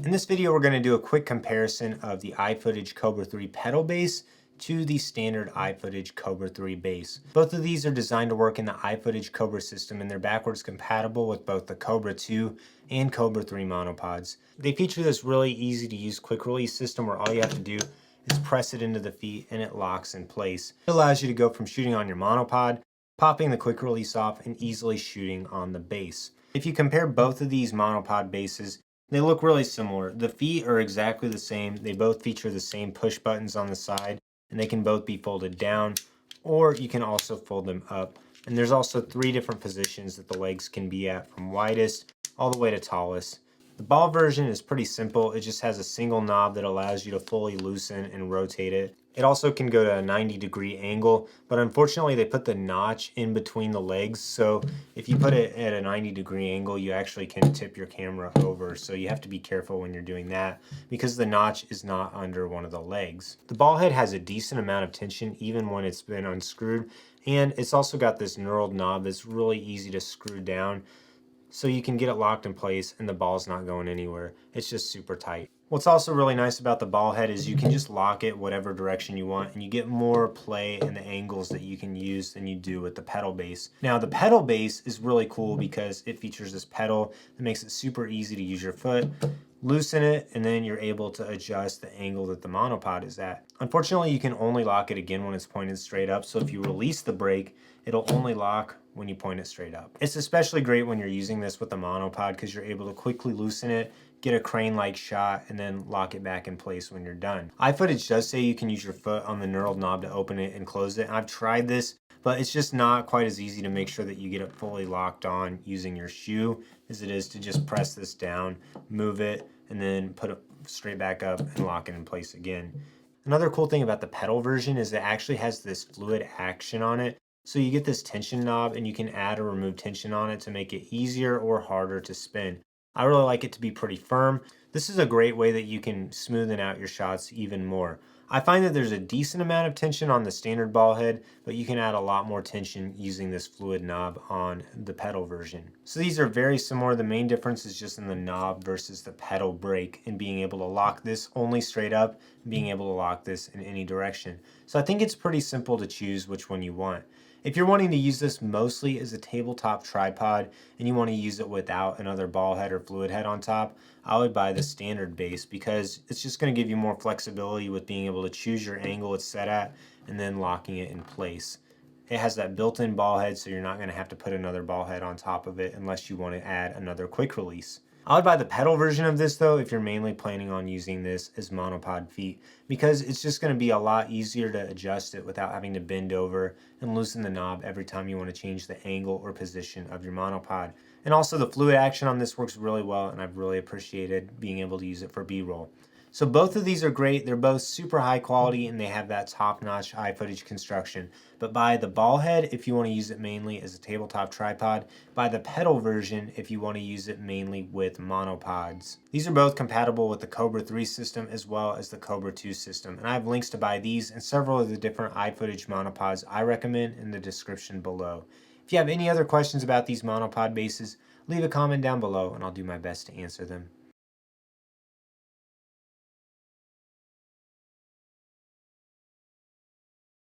In this video, we're going to do a quick comparison of the iFootage Cobra 3 pedal base to the standard iFootage Cobra 3 base. Both of these are designed to work in the iFootage Cobra system, and they're backwards compatible with both the Cobra 2 and Cobra 3 monopods. They feature this really easy to use quick release system where all you have to do is press it into the feet and it locks in place. It allows you to go from shooting on your monopod, popping the quick release off, and easily shooting on the base. If you compare both of these monopod bases, they look really similar. The feet are exactly the same. They both feature the same push buttons on the side, and they can both be folded down, or you can also fold them up. And there's also 3 different positions that the legs can be at, from widest all the way to tallest. The ball version is pretty simple. It just has a single knob that allows you to fully loosen and rotate it. It also can go to a 90-degree angle, but unfortunately they put the notch in between the legs, so if you put it at a 90-degree angle, you actually can tip your camera over, so you have to be careful when you're doing that because the notch is not under one of the legs. The ball head has a decent amount of tension even when it's been unscrewed, and it's also got this knurled knob that's really easy to screw down, so you can get it locked in place and the ball's not going anywhere. It's just super tight. What's also really nice about the ball head is you can just lock it whatever direction you want, and you get more play in the angles that you can use than you do with the pedal base. Now the pedal base is really cool because it features this pedal that makes it super easy to use your foot, loosen it, and then you're able to adjust the angle that the monopod is at. Unfortunately, you can only lock it again when it's pointed straight up, so if you release the brake, it'll only lock when you point it straight up. It's especially great when you're using this with the monopod because you're able to quickly loosen it, get a crane-like shot, and then lock it back in place when you're done. iFootage does say you can use your foot on the knurled knob to open it and close it. I've tried this, but it's just not quite as easy to make sure that you get it fully locked on using your shoe as it is to just press this down, move it, and then put it straight back up and lock it in place again. Another cool thing about the pedal version is it actually has this fluid action on it. So you get this tension knob and you can add or remove tension on it to make it easier or harder to spin. I really like it to be pretty firm. This is a great way that you can smoothen out your shots even more. I find that there's a decent amount of tension on the standard ball head, but you can add a lot more tension using this fluid knob on the pedal version. So these are very similar. The main difference is just in the knob versus the pedal brake and being able to lock this only straight up, being able to lock this in any direction. So I think it's pretty simple to choose which one you want. If you're wanting to use this mostly as a tabletop tripod and you want to use it without another ball head or fluid head on top, I would buy the standard base because it's just going to give you more flexibility with being able to choose your angle it's set at and then locking it in place. It has that built-in ball head, so you're not going to have to put another ball head on top of it unless you want to add another quick release. I would buy the pedal version of this though if you're mainly planning on using this as monopod feet, because it's just going to be a lot easier to adjust it without having to bend over and loosen the knob every time you want to change the angle or position of your monopod. And also the fluid action on this works really well, and I've really appreciated being able to use it for B-roll. So both of these are great. They're both super high quality and they have that top-notch iFootage construction. But buy the ball head if you want to use it mainly as a tabletop tripod. Buy the pedal version if you want to use it mainly with monopods. These are both compatible with the Cobra 3 system as well as the Cobra 2 system. And I have links to buy these and several of the different iFootage monopods I recommend in the description below. If you have any other questions about these monopod bases, leave a comment down below and I'll do my best to answer them.